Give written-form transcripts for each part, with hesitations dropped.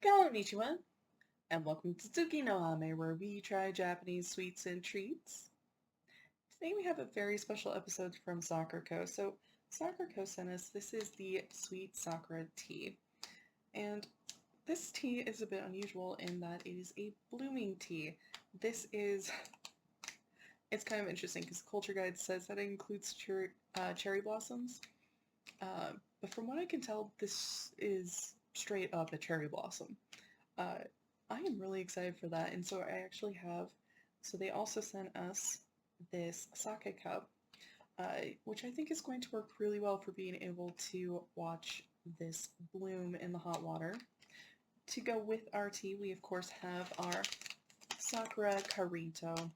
Konnichiwa, and welcome to Tsuki no Ame, where we try Japanese sweets and treats. Today we have a very special episode from Sakura Co. So Sakura Co sent us, this is the sweet Sakura Tea. And this tea is a bit unusual in that it is a blooming tea. It's kind of interesting because the culture guide says that it includes cherry blossoms. But from what I can tell, this is straight up a cherry blossom. Uh, I am really excited for that, and so I actually have. So they also sent us this sake cup, which I think is going to work really well for being able to watch this bloom in the hot water. To go with our tea, we of course have our Sakura Karinto.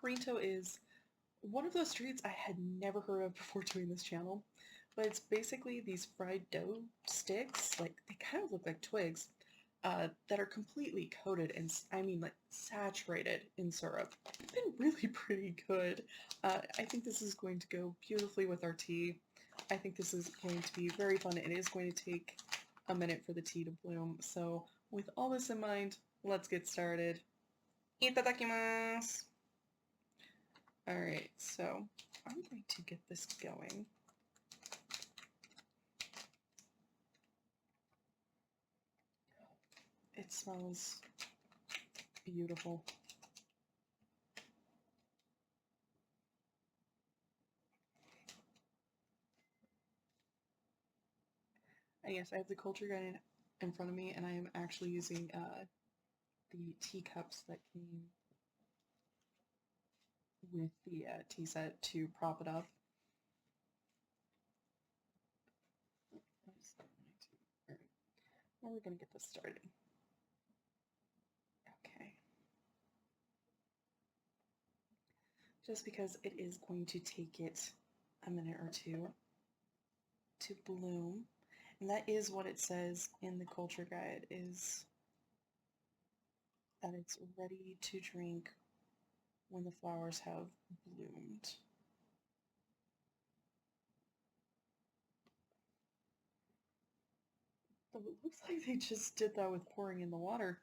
Karinto is one of those treats I had never heard of before doing this channel, but it's basically these fried dough sticks, like they kind of look like twigs, that are completely coated and I mean like saturated in syrup. It's been really pretty good. I think this is going to go beautifully with our tea. I think this is going to be very fun. It is going to take a minute for the tea to bloom. So with all this in mind, let's get started. Itadakimasu! Alright, so I'm going to get this going. It smells beautiful. And yes, I have the culture guide in front of me, and I am actually using the teacups that came with the tea set to prop it up. Alright, well, we're gonna get this started. Okay. Just because it is going to take it a minute or two to bloom. And that is what it says in the culture guide, is that it's ready to drink when the flowers have bloomed. But it looks like they just did that with pouring in the water.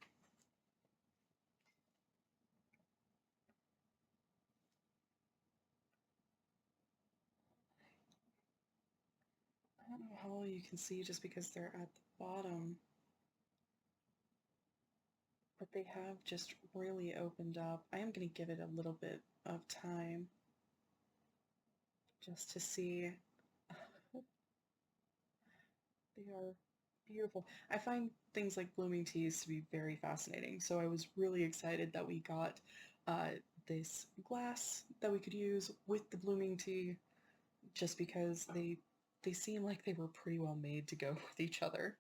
I don't know how well you can see just because they're at the bottom, but they have just really opened up. I am going to give it a little bit of time just to see. They are beautiful. I find things like blooming teas to be very fascinating, so I was really excited that we got uh, this glass that we could use with the blooming tea, just because they seem like they were pretty well made to go with each other.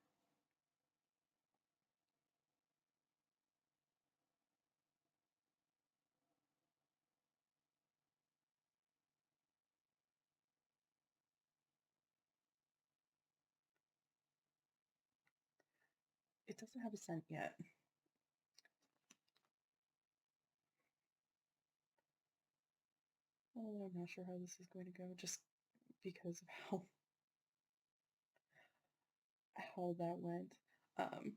It doesn't have a scent yet. Oh, I'm not sure how this is going to go, just because of how that went. Um,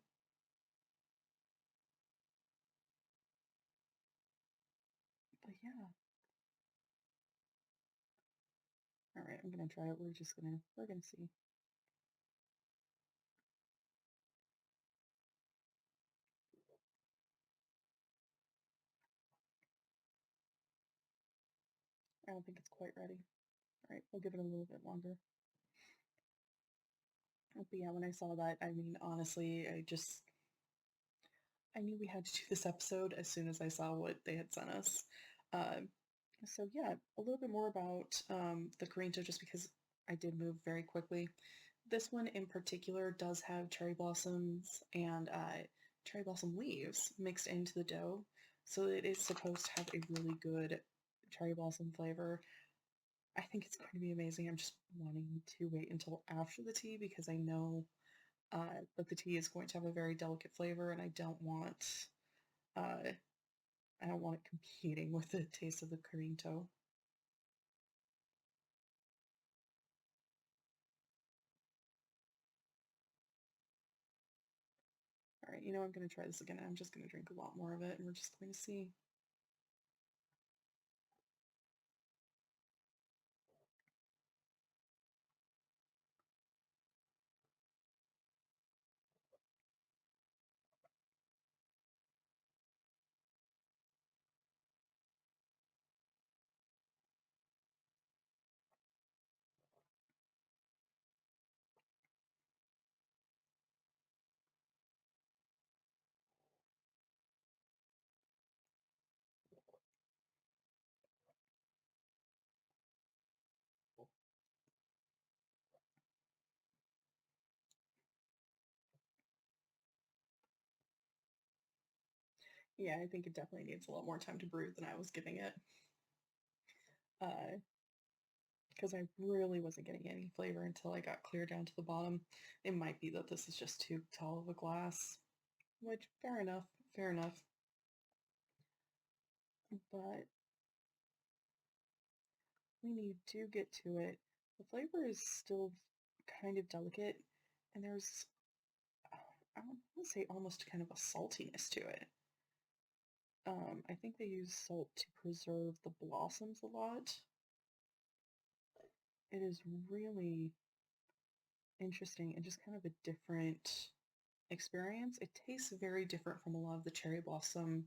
but yeah. All right, I'm gonna try it. We're gonna see. I don't think it's quite ready. All right, we'll give it a little bit longer. But yeah, when I saw that, I mean, honestly, I knew we had to do this episode as soon as I saw what they had sent us. Um, so yeah, a little bit more about the Karinto, just because I did move very quickly. This one in particular does have cherry blossoms and cherry blossom leaves mixed into the dough, so it is supposed to have a really good cherry blossom flavor. I think it's going to be amazing. I'm just wanting to wait until after the tea because I know that the tea is going to have a very delicate flavor, and uh, I don't want it competing with the taste of the Karinto. you know, I'm going to try this again. I'm just going to drink a lot more of it, and we're just going to see. Yeah, I think it definitely needs a lot more time to brew than I was giving it. Because I really wasn't getting any flavor until I got clear down to the bottom. It might be that this is just too tall of a glass, which, fair enough, fair enough. But when you do get to it, the flavor is still kind of delicate, and there's, I want to say, almost kind of a saltiness to it. I think they use salt to preserve the blossoms a lot. It is really interesting and just kind of a different experience. It tastes very different from a lot of the cherry blossom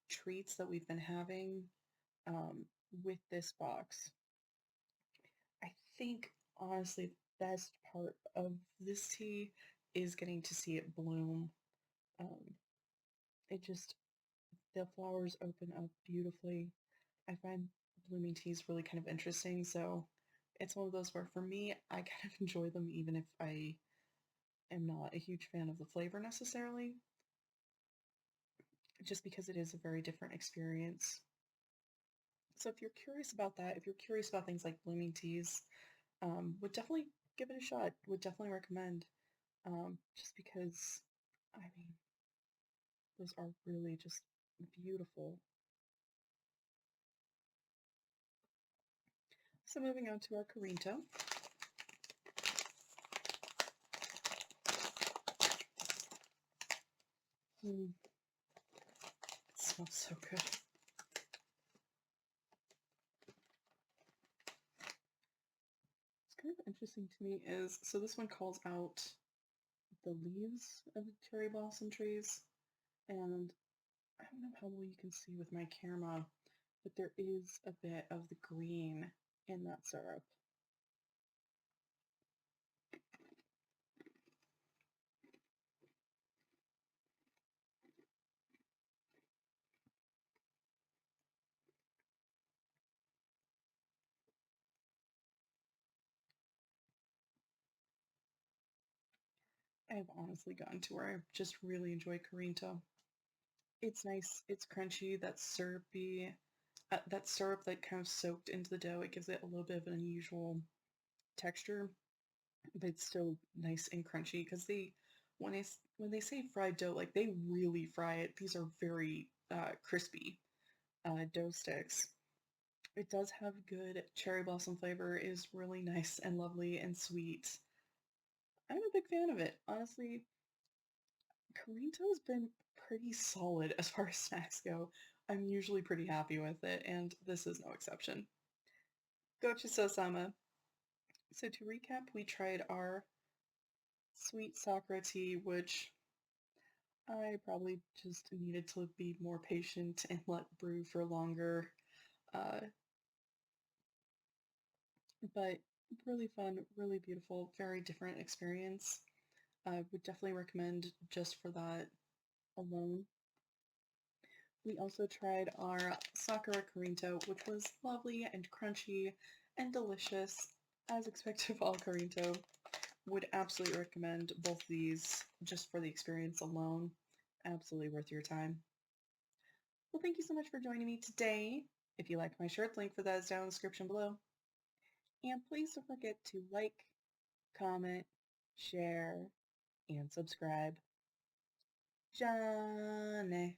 treats that we've been having with this box. I think, honestly, the best part of this tea is getting to see it bloom. Um, it just, the flowers open up beautifully. I find blooming teas really kind of interesting, so it's one of those where for me, I kind of enjoy them even if I am not a huge fan of the flavor necessarily, just because it is a very different experience. So if you're curious about that, if you're curious about things like blooming teas, would definitely give it a shot. Would definitely recommend, just because, I mean, those are really just beautiful. So moving on to our Karinto. Mm, it smells so good. What's kind of interesting to me is, so this one calls out the leaves of the cherry blossom trees, and I don't know how well you can see with my camera, but there is a bit of the green in that syrup. I've honestly gotten to where I just really enjoy Karinto. It's nice, it's crunchy, that's syrupy, that syrup that kind of soaked into the dough, it gives it a little bit of an unusual texture, but it's still nice and crunchy because when they say fried dough, like they really fry it. These are very crispy dough sticks. It does have good cherry blossom flavor, it is really nice and lovely and sweet. I'm a big fan of it. Honestly, Karinto's been pretty solid as far as snacks go. I'm usually pretty happy with it, and this is no exception. Gochiso-sama. So to recap, we tried our sweet Sakura tea, which I probably just needed to be more patient and let brew for longer. Uh, but really fun, really beautiful, very different experience. I would definitely recommend just for that alone. We also tried our Sakura Karinto, which was lovely and crunchy and delicious, as expected of all Karinto. Would absolutely recommend both these just for the experience alone. Absolutely worth your time. Well, thank you so much for joining me today. If you like my shirt, link for that is down in the description below. And please don't forget to like, comment, share, and subscribe. Johnny.